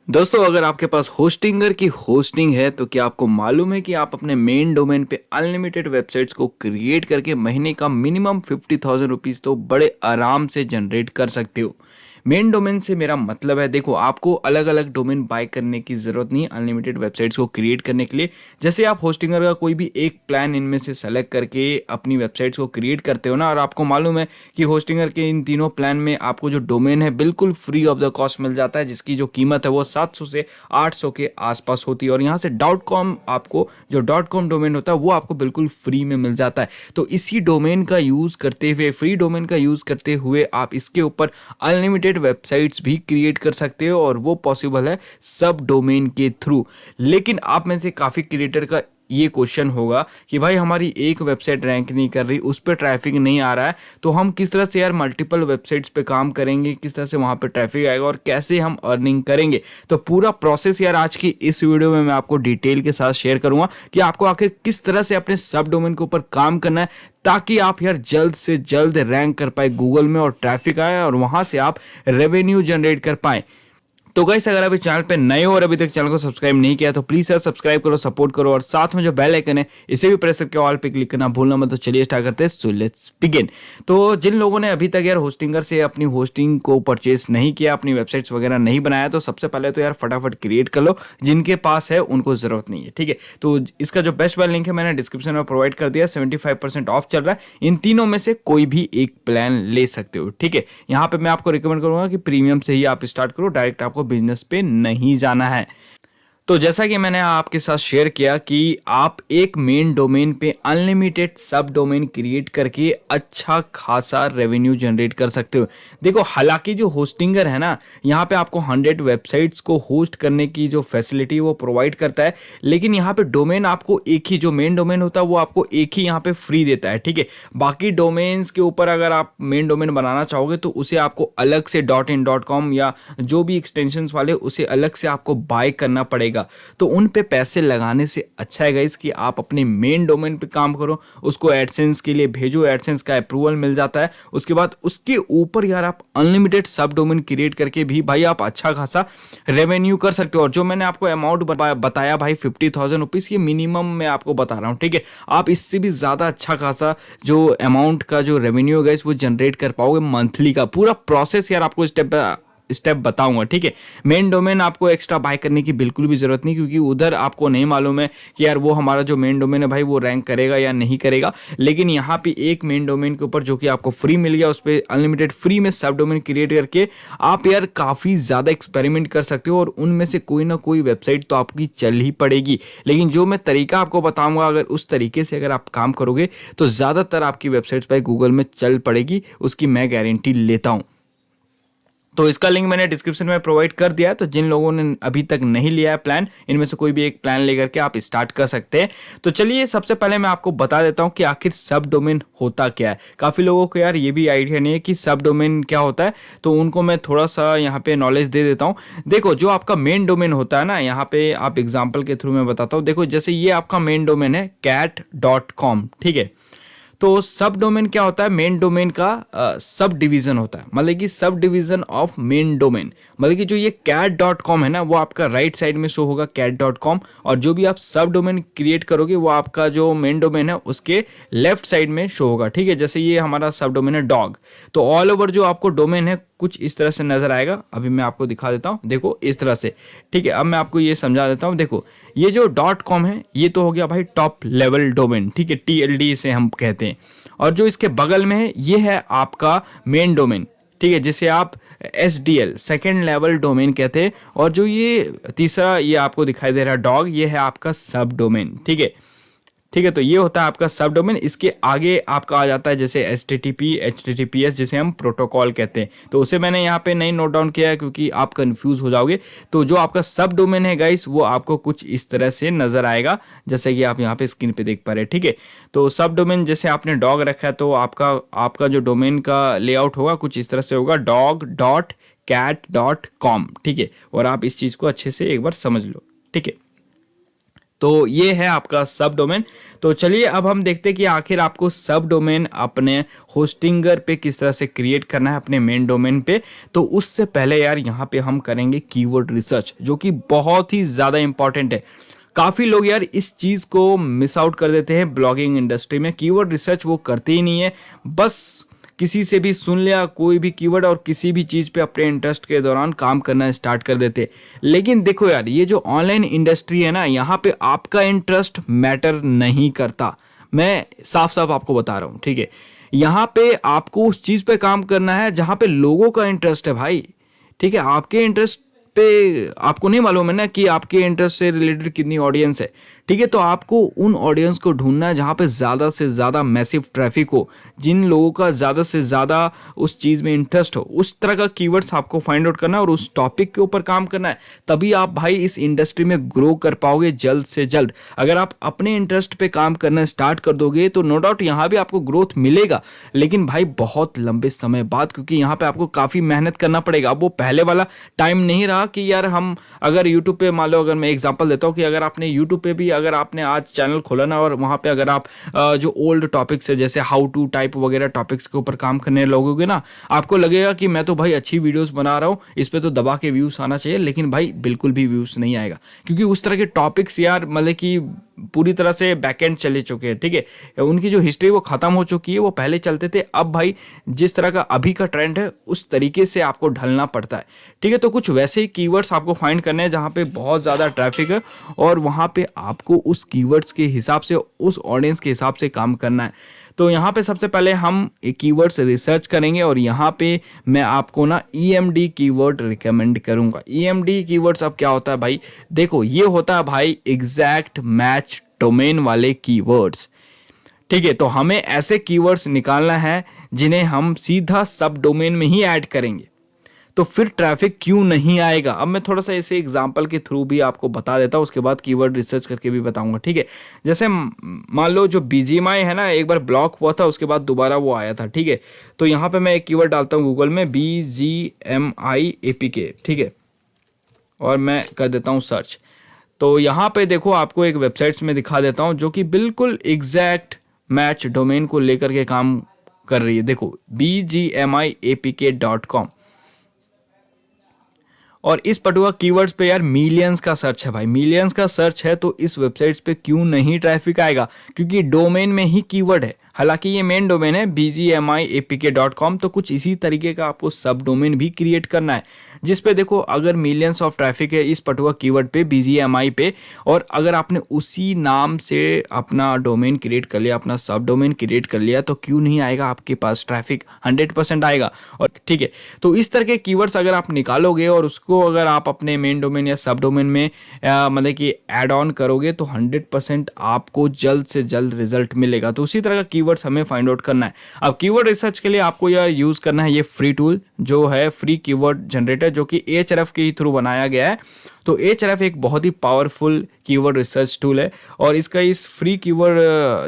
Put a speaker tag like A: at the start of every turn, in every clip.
A: दोस्तों, अगर आपके पास होस्टिंगर की होस्टिंग है तो क्या आपको मालूम है कि आप अपने मेन डोमेन पे अनलिमिटेड वेबसाइट्स को क्रिएट करके महीने का मिनिमम 50,000 रुपीज तो बड़े आराम से जनरेट कर सकते हो। मेन डोमेन से मेरा मतलब है, देखो, आपको अलग अलग डोमेन बाय करने की जरूरत नहीं अनलिमिटेड वेबसाइट्स को क्रिएट करने के लिए। जैसे आप होस्टिंगर का कोई भी एक प्लान इनमें से सेलेक्ट करके अपनी वेबसाइट्स को क्रिएट करते हो ना, और आपको मालूम है कि होस्टिंगर के इन तीनों प्लान में आपको जो डोमेन है बिल्कुल फ्री ऑफ द कॉस्ट मिल जाता है, जिसकी जो कीमत है वो 700 से 800 के आसपास होती है। और यहाँ से .com, आपको जो .com डोमेन होता है वो आपको बिल्कुल फ्री में मिल जाता है। तो इसी डोमेन का यूज़ करते हुए, फ्री डोमेन का यूज़ करते हुए आप इसके ऊपर अनलिमिटेड वेबसाइट्स भी क्रिएट कर सकते हो, और वो पॉसिबल है सब डोमेन के थ्रू। लेकिन आप में से काफ़ी क्रिएटर का ये क्वेश्चन होगा कि भाई हमारी एक वेबसाइट रैंक नहीं कर रही, उस पर ट्रैफिक नहीं आ रहा है, तो हम किस तरह से यार मल्टीपल वेबसाइट्स पे काम करेंगे, किस तरह से वहां पे ट्रैफिक आएगा और कैसे हम अर्निंग करेंगे। तो पूरा प्रोसेस यार आज की इस वीडियो में मैं आपको डिटेल के साथ शेयर करूंगा कि आपको आखिर किस तरह से अपने सब डोमेन के ऊपर काम करना है, ताकि आप यार जल्द से जल्द रैंक कर पाए गूगल में और ट्रैफिक आए और वहां से आप रेवेन्यू जनरेट कर पाए। तो गाइस, अगर अभी चैनल पे नए हो और अभी तक चैनल को सब्सक्राइब नहीं किया तो प्लीज सर सब्सक्राइब करो, सपोर्ट करो, और साथ में जो बेल आइकन है इसे भी प्रेस करके ऑल पे क्लिक करना भूलना मत। तो चलिए स्टार्ट करते हैं। So let's begin. तो जिन लोगों ने अभी तक यार होस्टिंगर से अपनी होस्टिंग को परचेस नहीं किया, अपनी वेबसाइट्स वगैरह नहीं बनाया, तो सबसे पहले तो यार फटाफट क्रिएट कर लो। जिनके पास है उनको जरूरत नहीं है, ठीक है। तो इसका जो बेस्ट बाय लिंक है मैंने डिस्क्रिप्शन में प्रोवाइड कर दिया। 75% ऑफ चल रहा है। इन तीनों में से कोई भी एक प्लान ले सकते हो, ठीक है। यहाँ पे मैं आपको रिकमेंड करूंगा कि प्रीमियम से ही आप स्टार्ट करो, डायरेक्ट आपको बिजनेस पे नहीं जाना है। तो जैसा कि मैंने आपके साथ शेयर किया कि आप एक मेन डोमेन पे अनलिमिटेड सब डोमेन क्रिएट करके अच्छा खासा रेवेन्यू जनरेट कर सकते हो। देखो, हालांकि जो होस्टिंगर है ना, यहाँ पे आपको 100 वेबसाइट्स को होस्ट करने की जो फैसिलिटी वो प्रोवाइड करता है, लेकिन यहाँ पे डोमेन आपको एक ही, जो मेन डोमेन होता है वो आपको एक ही यहाँ पे फ्री देता है, ठीक है। बाकी डोमेन्स के ऊपर अगर आप मेन डोमेन बनाना चाहोगे तो उसे आपको अलग से .in.com या जो भी एक्सटेंशंस वाले, उसे अलग से आपको बाय करना पड़ेगा। तो उन पे पैसे लगाने से अच्छा है गाइस कि आप अपने मेन डोमेन पे काम करो, उसको एडसेंस के लिए भेजो, एडसेंस का अप्रूवल मिल जाता है, उसके बाद उसके ऊपर यार आप अनलिमिटेड सब डोमेन क्रिएट करके भी भाई आप अच्छा खासा रेवेन्यू कर सकते हो। और जो मैंने आपको अमाउंट बताया भाई 50,000 रुपीज, ये मिनिमम मैं आपको बता रहा हूँ, ठीक है। आप इससे भी ज्यादा अच्छा खासा जो अमाउंट का जो रेवेन्यू है गाइस वो जनरेट कर पाओगे मंथली का। पूरा प्रोसेस यार आपको स्टेप स्टेप बताऊंगा, ठीक है। मेन डोमेन आपको एक्स्ट्रा बाय करने की बिल्कुल भी जरूरत नहीं, क्योंकि उधर आपको नहीं मालूम है कि यार वो हमारा जो मेन डोमेन है भाई वो रैंक करेगा या नहीं करेगा। लेकिन यहाँ पे एक मेन डोमेन के ऊपर जो कि आपको फ्री मिल गया, उस पर अनलिमिटेड फ्री में सब डोमेन क्रिएट करके आप यार काफ़ी ज़्यादा एक्सपेरिमेंट कर सकते हो, और उनमें से कोई ना कोई वेबसाइट तो आपकी चल ही पड़ेगी। लेकिन जो मैं तरीका आपको बताऊंगा, अगर उस तरीके से अगर आप काम करोगे तो ज़्यादातर आपकी वेबसाइट्स भाई गूगल में चल पड़ेगी, उसकी मैं गारंटी लेता हूँ। तो इसका लिंक मैंने डिस्क्रिप्शन में प्रोवाइड कर दिया है। तो जिन लोगों ने अभी तक नहीं लिया है प्लान, इनमें से कोई भी एक प्लान लेकर के आप स्टार्ट कर सकते हैं। तो चलिए, सबसे पहले मैं आपको बता देता हूं कि आखिर सब डोमेन होता क्या है। काफ़ी लोगों को यार ये भी आइडिया नहीं है कि सब डोमेन क्या होता है, तो उनको मैं थोड़ा सा यहाँ पे नॉलेज दे देता हूँ। देखो, जो आपका मेन डोमेन होता है ना, यहाँ पे आप एग्जाम्पल के थ्रू मैं बताता हूँ। देखो, जैसे ये आपका मेन डोमेन है cat.com, ठीक है। तो सब डोमेन क्या होता है, मेन डोमेन का सब डिवीजन होता है, मतलब कि sub division of main domain. मतलब कि जो ये cat.com है ना, वो आपका राइट साइड में शो होगा cat.com, और जो भी आप सब डोमेन क्रिएट करोगे वो आपका जो मेन डोमेन है उसके लेफ्ट साइड में शो होगा, ठीक है। जैसे ये हमारा सब डोमेन है डॉग, तो ऑल ओवर जो आपको डोमेन है कुछ इस तरह से नजर आएगा। अभी मैं आपको दिखा देता हूँ, देखो इस तरह से, ठीक है। अब मैं आपको ये समझा देता हूँ। देखो, ये जो .com है ये तो हो गया भाई टॉप लेवल डोमेन, ठीक है, TLD से हम कहते हैं। और जो इसके बगल में है ये है आपका मेन डोमेन, ठीक है, जिसे आप SDL सेकेंड लेवल डोमेन कहते हैं। और जो ये तीसरा ये आपको दिखाई दे रहा है डॉग, ये है आपका सब डोमेन, ठीक है। ठीक है, तो ये होता है आपका सब डोमेन। इसके आगे आपका आ जाता है जैसे HTTP HTTPS, जिसे हम प्रोटोकॉल कहते हैं। तो उसे मैंने यहाँ पे नहीं नोट डाउन किया है क्योंकि आप कंफ्यूज हो जाओगे। तो जो आपका सब डोमेन है गाइस, वो आपको कुछ इस तरह से नजर आएगा, जैसे कि आप यहाँ पे स्क्रीन पे देख पा रहे हैं, ठीक है। तो सब डोमेन जैसे आपने डॉग रखा है, तो आपका आपका जो डोमेन का लेआउट होगा कुछ इस तरह से होगा, dog.cat.com, ठीक है। और आप इस चीज़ को अच्छे से एक बार समझ लो, ठीक है। तो ये है आपका सब डोमेन। तो चलिए अब हम देखते हैं कि आखिर आपको सब डोमेन अपने होस्टिंगर पे किस तरह से क्रिएट करना है अपने मेन डोमेन पे। तो उससे पहले यार यहाँ पे हम करेंगे कीवर्ड रिसर्च, जो कि बहुत ही ज़्यादा इंपॉर्टेंट है। काफ़ी लोग यार इस चीज़ को मिस आउट कर देते हैं ब्लॉगिंग इंडस्ट्री में। कीवर्ड रिसर्च वो करते ही नहीं है, बस किसी से भी सुन लिया कोई भी कीवर्ड और किसी भी चीज़ पे अपने इंटरेस्ट के दौरान काम करना स्टार्ट कर देते। लेकिन देखो यार, ये जो ऑनलाइन इंडस्ट्री है ना, यहाँ पे आपका इंटरेस्ट मैटर नहीं करता। मैं साफ साफ आपको बता रहा हूँ, ठीक है। यहाँ पे आपको उस चीज़ पे काम करना है जहाँ पे लोगों का इंटरेस्ट है भाई, ठीक है। आपके इंटरेस्ट पे आपको नहीं मालूम है ना कि आपके इंटरेस्ट से रिलेटेड कितनी ऑडियंस है, ठीक है। तो आपको उन ऑडियंस को ढूंढना है जहाँ पे ज़्यादा से ज़्यादा मैसिव ट्रैफिक हो, जिन लोगों का ज़्यादा से ज़्यादा उस चीज़ में इंटरेस्ट हो। उस तरह का कीवर्ड्स आपको फाइंड आउट करना है और उस टॉपिक के ऊपर काम करना है। तभी आप भाई इस इंडस्ट्री में ग्रो कर पाओगे जल्द से जल्द। अगर आप अपने इंटरेस्ट पे काम करना स्टार्ट कर दोगे तो नो डाउट यहाँ भी आपको ग्रोथ मिलेगा, लेकिन भाई बहुत लंबे समय बाद, क्योंकि यहाँ पे आपको काफ़ी मेहनत करना पड़ेगा। अब वो पहले वाला टाइम नहीं रहा कि यार हम अगर यूट्यूब पे, मान लो अगर मैं एग्जांपल देता हूँ कि अगर आपने यूट्यूब पे भी अगर आपने आज चैनल खोला ना और वहाँ पे अगर आप जो ओल्ड टॉपिक्स है जैसे हाउ टू टाइप वगैरह टॉपिक्स के ऊपर काम करने लगोगे ना, आपको लगेगा कि मैं तो भाई अच्छी वीडियोस बना रहा हूँ, इस पे तो दबा के व्यूज आना चाहिए। लेकिन भाई बिल्कुल भी व्यूज नहीं आएगा, क्योंकि उस तरह के टॉपिक्स यार मतलब कि पूरी तरह से बैकएंड चले चुके हैं, ठीक है। उनकी जो हिस्ट्री वो खत्म हो चुकी है। वो पहले चलते थे, अब भाई जिस तरह का अभी का ट्रेंड है उस तरीके से आपको ढलना पड़ता है, ठीक है। तो कुछ वैसे ही कीवर्ड्स आपको फाइंड करने हैं जहाँ पे बहुत ज़्यादा ट्रैफिक है और वहाँ पे आपको उस कीवर्ड्स के हिसाब से, उस ऑडियंस के हिसाब से काम करना है। तो यहाँ पे सबसे पहले हम कीवर्ड्स रिसर्च करेंगे और यहाँ पे मैं आपको ना EMD कीवर्ड रिकमेंड करूँगा। EMD कीवर्ड्स अब क्या होता है भाई, देखो ये होता है भाई एग्जैक्ट मैच डोमेन वाले कीवर्ड्स, ठीक है। तो हमें ऐसे कीवर्ड्स निकालना है जिन्हें हम सीधा सब डोमेन में ही ऐड करेंगे, तो फिर ट्रैफिक क्यों नहीं आएगा। अब मैं थोड़ा सा ऐसे एग्जांपल के थ्रू भी आपको बता देता हूँ, उसके बाद कीवर्ड रिसर्च करके भी बताऊंगा, ठीक है। जैसे मान लो जो BGMI है ना, एक बार ब्लॉक हुआ था, उसके बाद दोबारा वो आया था, ठीक है। तो यहाँ पे मैं एक कीवर्ड डालता हूँ गूगल में BGMI APK, ठीक है, और मैं कर देता हूँ सर्च। तो यहाँ पे देखो आपको एक वेबसाइट्स में दिखा देता हूँ जो कि बिल्कुल एग्जैक्ट मैच डोमेन को लेकर के काम कर रही है। देखो BGMIAPK.com, और इस पर्टिकुलर कीवर्ड्स पे यार मिलियंस का सर्च है भाई, मिलियंस का सर्च है। तो इस वेबसाइट्स पे क्यों नहीं ट्रैफिक आएगा, क्योंकि डोमेन में ही कीवर्ड है। हालांकि ये मेन डोमेन है BGMIAPK.com, तो कुछ इसी तरीके का आपको सब डोमेन भी क्रिएट करना है, जिस पे देखो अगर मिलियंस ऑफ ट्रैफिक है इस पर्टिकुलर कीवर्ड पे BGMI पे, और अगर आपने उसी नाम से अपना डोमेन क्रिएट कर लिया, अपना सब डोमेन क्रिएट कर लिया, तो क्यों नहीं आएगा आपके पास ट्रैफिक, 100% आएगा। और ठीक है, तो इस तरह के कीवर्ड्स अगर आप निकालोगे और उसको अगर आप अपने मेन डोमेन या सब डोमेन में मतलब कि ऐड ऑन करोगे, तो 100% आपको जल्द से जल्द रिजल्ट मिलेगा। तो उसी तरह का कीवर्ड्स हमें फाइंड आउट करना है। अब कीवर्ड रिसर्च के लिए आपको यार यूज करना है ये फ्री टूल, जो है फ्री कीवर्ड जनरेटर, जो कि Ahref के थ्रू बनाया गया है। तो Ahref एक बहुत ही पावरफुल कीवर्ड रिसर्च टूल है, और इसका इस फ्री कीवर्ड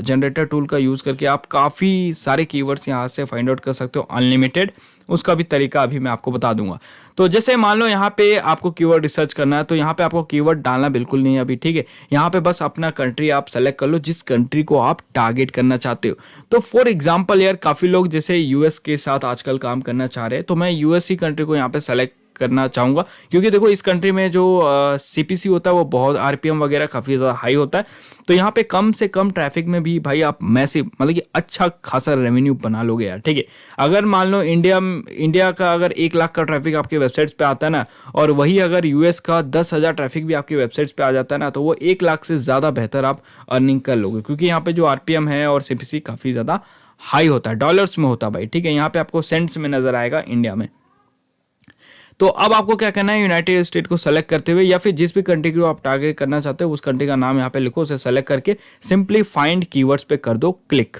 A: जनरेटर टूल का यूज़ करके आप काफ़ी सारे कीवर्ड्स यहाँ से फाइंड आउट कर सकते हो अनलिमिटेड। उसका भी तरीका अभी मैं आपको बता दूंगा। तो जैसे मान लो यहाँ पे आपको कीवर्ड रिसर्च करना है, तो यहाँ पे आपको कीवर्ड डालना बिल्कुल नहीं है अभी, ठीक है। यहाँ पे बस अपना कंट्री आप सेलेक्ट कर लो, जिस कंट्री को आप टारगेट करना चाहते हो। तो फॉर एग्जाम्पल यार, काफ़ी लोग जैसे US के साथ आजकल काम करना चाह रहे हैं, तो मैं US ही कंट्री को यहाँ पे सेलेक्ट करना चाहूँगा, क्योंकि देखो इस कंट्री में जो CPC होता है वो बहुत RPM वगैरह काफ़ी ज़्यादा हाई होता है। तो यहाँ पे कम से कम ट्रैफिक में भी भाई आप मैसिव मतलब कि अच्छा खासा रेवेन्यू बना लोगे यार, ठीक है। अगर मान लो इंडिया का अगर 1 लाख का ट्रैफिक आपके वेबसाइट्स पे आता है ना, और वही अगर US का 10,000 ट्रैफिक भी आपकी वेबसाइट्स पे आ जाता है ना, तो वो 1 लाख से ज़्यादा बेहतर आप अर्निंग कर लोगे, क्योंकि यहाँ पे जो RPM है और CPC काफ़ी ज़्यादा हाई होता है, डॉलर्स में होता है भाई, ठीक है। यहाँ पे आपको सेंट्स में नजर आएगा इंडिया में। तो अब आपको क्या करना है, यूनाइटेड स्टेट को सेलेक्ट करते हुए या फिर जिस भी कंट्री को आप टारगेट करना चाहते हो उस कंट्री का नाम यहाँ पे लिखो, उसे सेलेक्ट करके सिंपली फाइंड कीवर्ड्स पे कर दो क्लिक।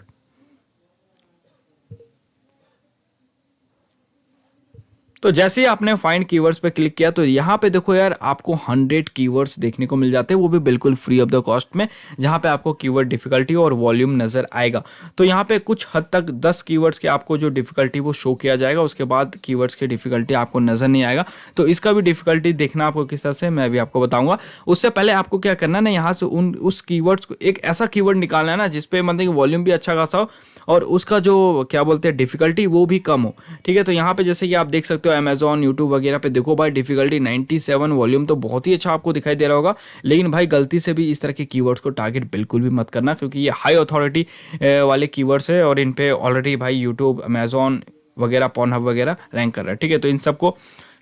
A: तो जैसे ही आपने फाइंड कीवर्ड्स पे क्लिक किया तो यहाँ पे देखो यार आपको 100 कीवर्ड्स देखने को मिल जाते हैं, वो भी बिल्कुल फ्री ऑफ द कॉस्ट में, जहाँ पे आपको कीवर्ड डिफिकल्टी और वॉल्यूम नजर आएगा। तो यहाँ पे कुछ हद तक 10 कीवर्ड्स के आपको जो डिफिकल्टी वो शो किया जाएगा, उसके बाद कीवर्ड्स की डिफिकल्टी आपको नजर नहीं आएगा। तो इसका भी डिफिकल्टी देखना आपको किस तरह से मैं भी आपको बताऊंगा। उससे पहले आपको क्या करना है ना, यहाँ से उस कीवर्ड्स को एक ऐसा कीवर्ड निकालना है ना जिसपे मतलब कि वॉल्यूम भी अच्छा खासा हो और उसका जो क्या बोलते हैं डिफिकल्टी वो भी कम हो। ठीक है, तो यहाँ पे जैसे कि आप देख सकते हो अमेजॉन, यूट्यूब वगैरह पे देखो भाई डिफिकल्टी 97, वॉल्यूम तो बहुत ही अच्छा आपको दिखाई दे रहा होगा। लेकिन भाई गलती से भी इस तरह के कीवर्ड्स को टारगेट बिल्कुल भी मत करना, क्योंकि ये हाई अथॉरिटी वाले कीवर्ड्स है और इन पे ऑलरेडी भाई यूट्यूब, अमेजॉन वगैरह, पॉर्नहब वगैरह रैंक कर रहा है। ठीक है, तो इन सबको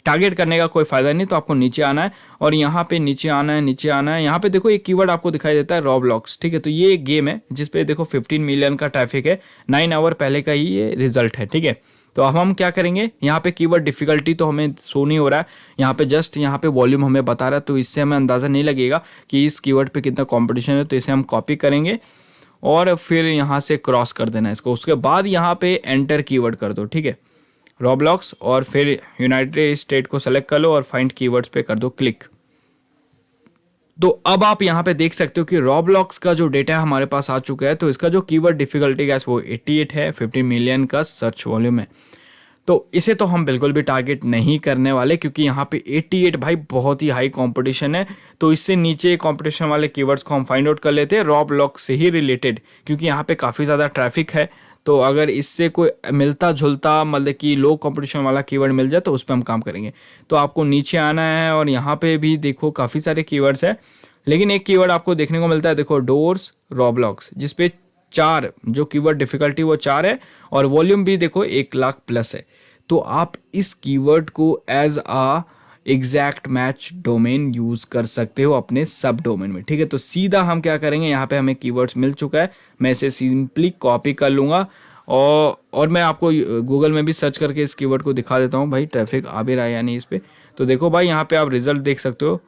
A: टारगेट करने का कोई फायदा नहीं। तो आपको नीचे आना है और यहाँ पे नीचे आना है, नीचे आना है। यहाँ पे देखो एक कीवर्ड आपको दिखाई देता है रॉब्लॉक्स। ठीक है, तो ये एक गेम है जिसपे देखो 15 मिलियन का ट्रैफिक है, 9 आवर पहले का ही ये रिजल्ट है। ठीक है, तो अब हम क्या करेंगे, यहाँ पे कीवर्ड डिफिकल्टी तो हमें शो नहीं हो रहा है, यहाँ पे जस्ट यहाँ पे वॉल्यूम हमें बता रहा है, तो इससे हमें अंदाज़ा नहीं लगेगा कि इस कीवर्ड पे कितना कंपटीशन है। तो इसे हम कॉपी करेंगे और फिर यहाँ से क्रॉस कर देना इसको। उसके बाद यहाँ पे एंटर कीवर्ड कर दो। ठीक है, रॉब्लॉक्स, और फिर यूनाइटेड स्टेट को सेलेक्ट कर लो और फाइंड कीवर्ड्स पे कर दो क्लिक। तो अब आप यहाँ पे देख सकते हो कि रॉब्लॉक्स का जो डेटा हमारे पास आ चुका है। तो इसका जो कीवर्ड डिफिकल्टी गैस वो 88 है, 15 मिलियन का सर्च वॉल्यूम है। तो इसे तो हम बिल्कुल भी टारगेट नहीं करने वाले, क्योंकि यहाँ पे 88 भाई बहुत ही हाई कंपटीशन है। तो इससे नीचे कंपटीशन वाले कीवर्ड्स को हम फाइंड आउट कर लेते हैं रॉब्लॉक से ही रिलेटेड, क्योंकि यहाँ पे काफ़ी ज़्यादा ट्रैफिक है। तो अगर इससे कोई मिलता जुलता मतलब कि लो कंपटीशन वाला कीवर्ड मिल जाए तो उस पर हम काम करेंगे। तो आपको नीचे आना है और यहाँ पे भी देखो काफ़ी सारे कीवर्ड्स है, लेकिन एक कीवर्ड आपको देखने को मिलता है, देखो डोर्स रॉब्लॉक्स, जिसपे 4 जो कीवर्ड डिफिकल्टी वो 4 है और वॉल्यूम भी देखो 1 लाख प्लस है। तो आप इस कीवर्ड को एज आ एग्जैक्ट मैच डोमेन यूज कर सकते हो अपने सब डोमेन में। ठीक है, तो सीधा हम क्या करेंगे, यहाँ पे हमें कीवर्ड्स मिल चुका है, मैं इसे सिंपली कॉपी कर लूँगा और मैं आपको गूगल में भी सर्च करके इस कीवर्ड को दिखा देता हूँ भाई ट्रैफिक आ भी रहा है या नहीं इस पर। तो देखो भाई यहाँ पे आप रिजल्ट देख सकते हो,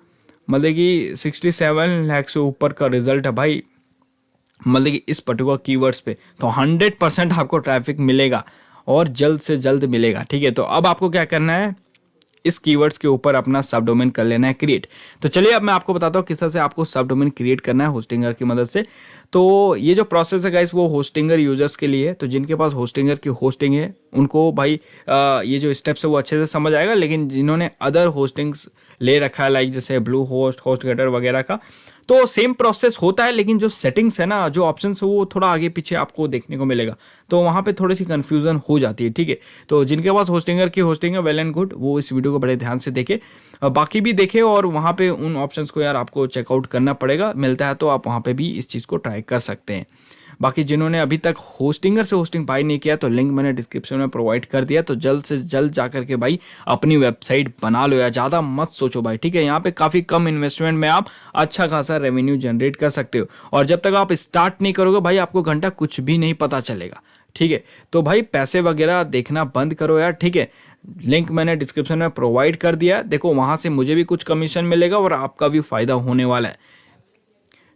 A: मतलब कि 67 लाख से ऊपर का रिजल्ट है भाई, मतलब कि इस पर्टिकुलर कीवर्ड्स पे। तो 100% आपको ट्रैफिक मिलेगा और जल्द से जल्द मिलेगा। ठीक है, तो अब आपको क्या करना है, इस कीवर्ड्स के ऊपर अपना सब डोमेन कर लेना है क्रिएट। तो चलिए अब मैं आपको बताता हूँ किस तरह से आपको सब डोमेन क्रिएट करना है होस्टिंगर की मदद से। तो ये जो प्रोसेस है गाइस वो होस्टिंगर यूजर्स के लिए है। तो जिनके पास होस्टिंगर की होस्टिंग है उनको भाई ये जो स्टेप्स है वो अच्छे से समझ आएगा, लेकिन जिन्होंने अदर होस्टिंग्स ले रखा है लाइक जैसे ब्लू होस्ट, होस्टगेटर वगैरह का, तो सेम प्रोसेस होता है, लेकिन जो सेटिंग्स है ना, जो ऑप्शंस है वो थोड़ा आगे पीछे आपको देखने को मिलेगा, तो वहाँ पे थोड़ी सी कन्फ्यूजन हो जाती है। ठीक है, तो जिनके पास होस्टिंगर की होस्टिंग है वेल एंड गुड, वो इस वीडियो को बड़े ध्यान से देखे, बाकी भी देखे और वहाँ पे उन ऑप्शंस को यार आपको चेकआउट करना पड़ेगा। मिलता है तो आप वहाँ पे भी इस चीज़ को ट्राई कर सकते हैं। बाकी जिन्होंने अभी तक होस्टिंगर से होस्टिंग बाय नहीं किया तो लिंक मैंने डिस्क्रिप्शन में प्रोवाइड कर दिया, तो जल्द से जल्द जा करके भाई अपनी वेबसाइट बना लो यार, ज़्यादा मत सोचो भाई। ठीक है, यहाँ पे काफ़ी कम इन्वेस्टमेंट में आप अच्छा खासा रेवेन्यू जनरेट कर सकते हो, और जब तक आप स्टार्ट नहीं करोगे भाई आपको घंटा कुछ भी नहीं पता चलेगा। ठीक है, तो भाई पैसे वगैरह देखना बंद करो यार। ठीक है, लिंक मैंने डिस्क्रिप्शन में प्रोवाइड कर दिया, देखो वहाँ से मुझे भी कुछ कमीशन मिलेगा और आपका भी फायदा होने वाला है।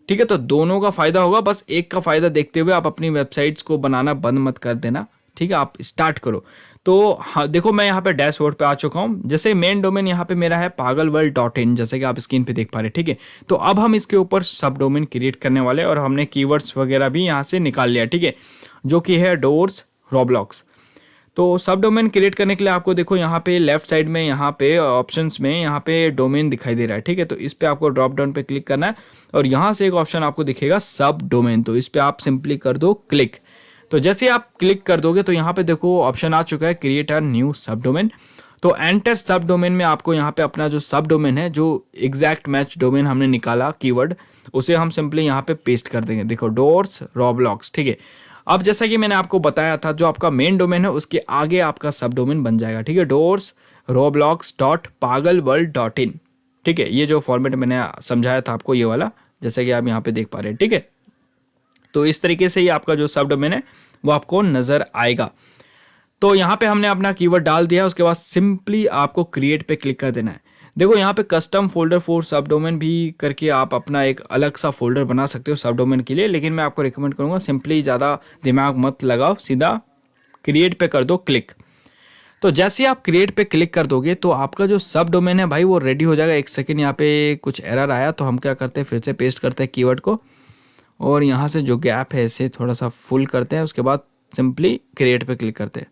A: ठीक है, तो दोनों का फायदा होगा, बस एक का फायदा देखते हुए आप अपनी वेबसाइट्स को बनाना बंद मत कर देना। ठीक है, आप स्टार्ट करो। तो हाँ देखो मैं यहाँ पे डैशबोर्ड पे आ चुका हूँ। जैसे मेन डोमेन यहाँ पे मेरा है pagalworld.in, जैसे कि आप स्क्रीन पे देख पा रहे हैं। ठीक है, तो अब हम इसके ऊपर सब डोमेन क्रिएट करने वाले हैं और हमने कीवर्ड्स वगैरह भी यहाँ से निकाल लिया। ठीक है, जो कि है डोर्स रॉब्लॉक्स। तो सब डोमेन क्रिएट करने के लिए आपको देखो यहाँ पे लेफ्ट साइड में यहाँ पे ऑप्शंस में यहाँ पे डोमेन दिखाई दे रहा है। ठीक है, तो इस पे आपको ड्रॉप डाउन पे क्लिक करना है और यहाँ से एक ऑप्शन आपको दिखेगा सब डोमेन, तो इस पे आप सिंपली कर दो क्लिक। तो जैसे आप क्लिक कर दोगे तो यहाँ पे देखो ऑप्शन आ चुका है क्रिएट अ न्यू सब डोमेन। तो एंटर सब डोमेन में आपको यहाँ पे अपना जो सब डोमेन है, जो एग्जैक्ट मैच डोमेन हमने निकाला कीवर्ड, उसे हम सिंपली यहाँ पे पेस्ट कर देंगे। देखो डोर्स रॉब्लॉक्स। ठीक है, अब जैसा कि मैंने आपको बताया था जो आपका मेन डोमेन है उसके आगे आपका सब डोमेन बन जाएगा। ठीक है, डोर्स roblox.pagalworld.in। ठीक है, ये जो फॉर्मेट मैंने समझाया था आपको ये वाला, जैसा कि आप यहाँ पे देख पा रहे हैं। ठीक है, तो इस तरीके से ही आपका जो सब डोमेन है वो आपको नजर आएगा। तो यहाँ पे हमने अपना कीवर्ड डाल दिया, उसके बाद सिंपली आपको क्रिएट पे क्लिक कर देना है। देखो यहाँ पे कस्टम फोल्डर फॉर सब डोमेन भी करके आप अपना एक अलग सा फोल्डर बना सकते हो सब डोमेन के लिए, लेकिन मैं आपको रिकमेंड करूँगा सिंपली ज़्यादा दिमाग मत लगाओ, सीधा क्रिएट पे कर दो क्लिक। तो जैसे ही आप क्रिएट पे क्लिक कर दोगे तो आपका जो सब डोमेन है भाई वो रेडी हो जाएगा। एक सेकेंड, यहाँ पे कुछ एरर आया तो हम क्या करते हैं, फिर से पेस्ट करते हैं कीवर्ड को और यहाँ से जो गैप है इसे थोड़ा सा फुल करते हैं। उसके बाद सिंपली क्रिएट पे क्लिक करते हैं।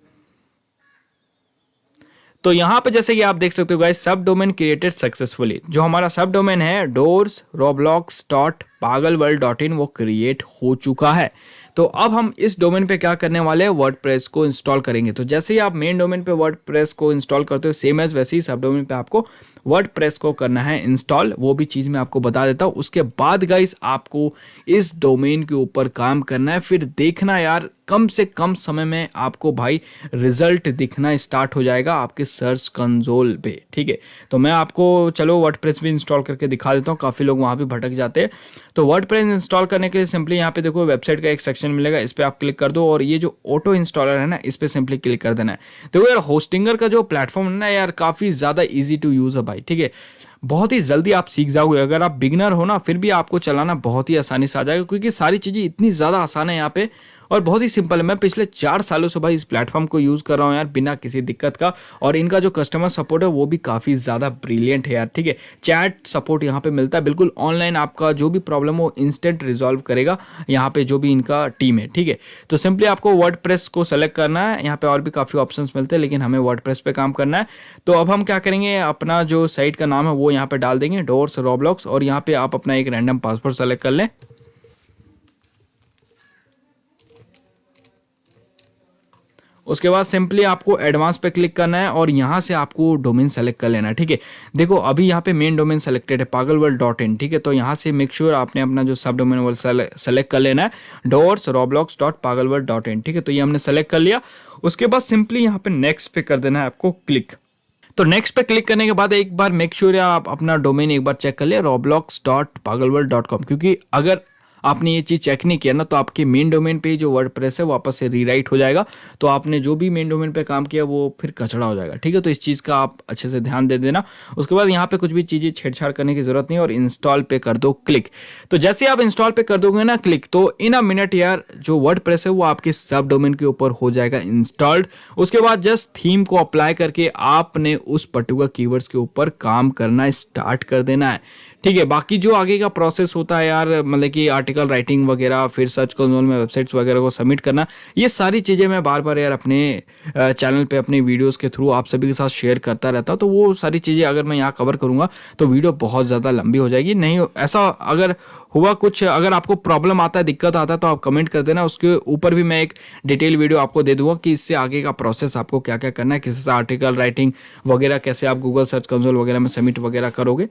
A: तो यहाँ पे जैसे कि आप देख सकते हो गाइस, सब डोमेन क्रिएटेड सक्सेसफुली। जो हमारा सब डोमेन है डोर्स रोब्लॉक्स डॉट पागल वर्ल्ड डॉट इन वो क्रिएट हो चुका है। तो अब हम इस डोमेन पे क्या करने वाले हैं, वर्डप्रेस को इंस्टॉल करेंगे। तो जैसे ही आप मेन डोमेन पे वर्डप्रेस को इंस्टॉल करते हो, सेम एज वैसे ही सब डोमेन पे आपको वर्डप्रेस को करना है इंस्टॉल। वो भी चीज़ मैं आपको बता देता हूँ। उसके बाद गाइस आपको इस डोमेन के ऊपर काम करना है। फिर देखना यार, कम से कम समय में आपको भाई रिजल्ट दिखना स्टार्ट हो जाएगा आपके सर्च कंसोल पे। ठीक है, तो मैं आपको चलो वर्डप्रेस भी इंस्टॉल करके दिखा देता हूँ। काफ़ी लोग वहाँ भी भटक जाते हैं। तो वर्डप्रेस इंस्टॉल करने के लिए सिंपली यहाँ पे देखो वेबसाइट का एक सेक्शन मिलेगा, इस पर आप क्लिक कर दो और ये जो ऑटो इंस्टॉलर है ना, इस पर सिंपली क्लिक कर देना है। देखो यार, होस्टिंगर का जो प्लेटफॉर्म है ना यार, काफ़ी ज़्यादा ईजी टू यूज़ है भाई। ठीक है, बहुत ही जल्दी आप सीख जाओगे। अगर आप बिगनर हो ना, फिर भी आपको चलाना बहुत ही आसानी से आ जाएगा, क्योंकि सारी चीज़ें इतनी ज़्यादा आसान है यहाँ पे और बहुत ही सिंपल है। मैं पिछले 4 सालों से भाई इस प्लेटफॉर्म को यूज़ कर रहा हूँ यार, बिना किसी दिक्कत का। और इनका जो कस्टमर सपोर्ट है वो भी काफ़ी ज़्यादा ब्रिलियंट है यार। ठीक है, चैट सपोर्ट यहाँ पे मिलता है बिल्कुल ऑनलाइन। आपका जो भी प्रॉब्लम हो इंस्टेंट रिजॉल्व करेगा यहाँ पे जो भी इनका टीम है। ठीक है, तो सिंपली आपको वर्डप्रेस को सेलेक्ट करना है। यहाँ पे और भी काफ़ी ऑप्शंस मिलते हैं, लेकिन हमें वर्डप्रेस पे काम करना है। तो अब हम क्या करेंगे, अपना जो साइट का नाम है वो यहाँ पे डाल देंगे, डोर्स रोब्लॉक्स। और यहाँ पे आप अपना एक रैंडम पासवर्ड सेलेक्ट कर लें। उसके बाद सिंपली आपको एडवांस पे क्लिक करना है और यहाँ से आपको डोमेन सेलेक्ट कर लेना है। ठीक है, देखो अभी यहाँ पे मेन डोमेन सेलेक्टेड है pagalworld.in। ठीक है, तो यहाँ से मेक श्योर आपने अपना जो सब डोमेन वो सेलेक्ट कर लेना है, डोर्स रोब्लॉक्स डॉट pagalworld.in। ठीक है, तो ये हमने सेलेक्ट कर लिया। उसके बाद सिंपली यहाँ पे नेक्स्ट पे कर देना है आपको क्लिक। तो नेक्स्ट पे क्लिक करने के बाद एक बार मेक श्योर आप अपना डोमेन एक बार चेक कर लिया, roblox.pagalworld.com, क्योंकि अगर आपने ये चीज़ चेक नहीं किया ना तो आपके मेन डोमेन पे जो वर्डप्रेस है वापस से रीराइट हो जाएगा। तो आपने जो भी मेन डोमेन पे काम किया वो फिर कचड़ा हो जाएगा। ठीक है, तो इस चीज़ का आप अच्छे से ध्यान दे देना। उसके बाद यहाँ पे कुछ भी चीज़ें छेड़छाड़ करने की जरूरत नहीं और इंस्टॉल पे कर दो क्लिक। तो जैसे आप इंस्टॉल पे कर दोगे ना क्लिक, तो इन अ मिनट यार जो वर्डप्रेस है वो आपके सब डोमेन के ऊपर हो जाएगा इंस्टॉल्ड। उसके बाद जस्ट थीम को अप्लाई करके आपने उस पर्टिकुलर कीवर्ड्स के ऊपर काम करना स्टार्ट कर देना है। ठीक है, बाकी जो आगे का प्रोसेस होता है यार, मतलब कि आर्टिकल राइटिंग वगैरह, फिर सर्च कंसोल में वेबसाइट्स वगैरह को सबमिट करना, ये सारी चीज़ें मैं बार बार यार अपने चैनल पे अपने वीडियोस के थ्रू आप सभी के साथ शेयर करता रहता हूँ। तो वो सारी चीज़ें अगर मैं यहाँ कवर करूँगा तो वीडियो बहुत ज़्यादा लंबी हो जाएगी। नहीं ऐसा अगर हुआ कुछ, अगर आपको प्रॉब्लम आता है, दिक्कत आता है, तो आप कमेंट कर देना। उसके ऊपर भी मैं एक डिटेल वीडियो आपको दे दूंगा कि इससे आगे का प्रोसेस आपको क्या क्या करना है, किसी आर्टिकल राइटिंग वगैरह, कैसे आप गूगल सर्च कंसोल वगैरह में सबमिट वगैरह करोगे।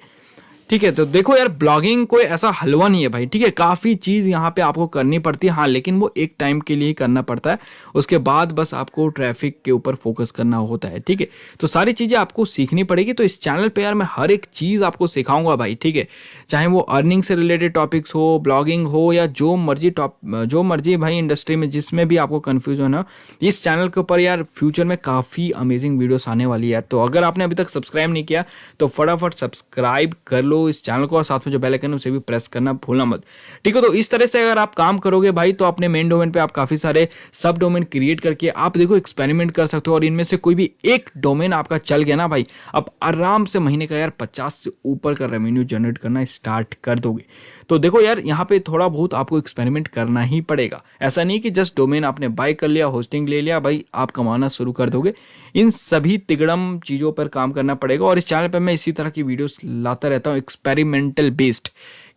A: ठीक है, तो देखो यार, ब्लॉगिंग कोई ऐसा हलवा नहीं है भाई। ठीक है, काफ़ी चीज़ यहाँ पे आपको करनी पड़ती है, हाँ, लेकिन वो एक टाइम के लिए ही करना पड़ता है। उसके बाद बस आपको ट्रैफिक के ऊपर फोकस करना होता है। ठीक है, तो सारी चीज़ें आपको सीखनी पड़ेगी। तो इस चैनल पे यार मैं हर एक चीज़ आपको सिखाऊंगा भाई। ठीक है, चाहे वो अर्निंग से रिलेटेड टॉपिक्स हो, ब्लॉगिंग हो, या जो मर्जी भाई इंडस्ट्री में जिसमें भी आपको कन्फ्यूजन हो, इस चैनल के ऊपर यार फ्यूचर में काफ़ी अमेजिंग वीडियोस आने वाली है यार। तो अगर आपने अभी तक सब्सक्राइब नहीं किया तो फटाफट सब्सक्राइब कर लो इस चैनल को और साथ में जो बेल आइकन है उसे भी प्रेस करना भूलना मत। ठीक है, तो इस तरह से अगर आप काम करोगे भाई तो अपने मेन डोमेन पे आप काफी सारे सब डोमेन क्रिएट करके आप देखो एक्सपेरिमेंट कर सकते हो। और इनमें से कोई भी एक डोमेन आपका चल गया ना भाई, आप आराम से महीने का यार 50 से ऊपर का रेवेन्यू जनरेट करना स्टार्ट कर दोगे। तो देखो यार, यहाँ पे थोड़ा बहुत आपको एक्सपेरिमेंट करना ही पड़ेगा। ऐसा नहीं कि जस्ट डोमेन आपने बाय कर लिया, होस्टिंग ले लिया, भाई आप कमाना शुरू कर दोगे। इन सभी तिगड़म चीज़ों पर काम करना पड़ेगा। और इस चैनल पर मैं इसी तरह की वीडियोस लाता रहता हूँ एक्सपेरिमेंटल बेस्ड,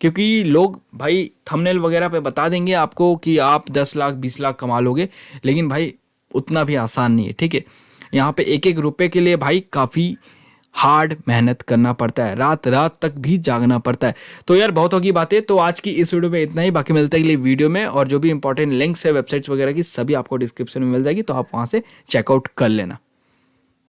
A: क्योंकि लोग भाई थंबनेल वगैरह पे बता देंगे आपको कि आप 10 लाख 20 लाख कमा लोगे, लेकिन भाई उतना भी आसान नहीं है। ठीक है, यहाँ पे एक एक रुपए के लिए भाई काफ़ी हार्ड मेहनत करना पड़ता है, रात रात तक भी जागना पड़ता है। तो यार बहुत होगी बातें, तो आज की इस वीडियो में इतना ही। बाकी मिलता है अगली वीडियो में, और जो भी इंपॉर्टेंट लिंक्स है वेबसाइट्स वगैरह की सभी आपको डिस्क्रिप्शन में मिल जाएगी, तो आप वहाँ से चेकआउट कर लेना।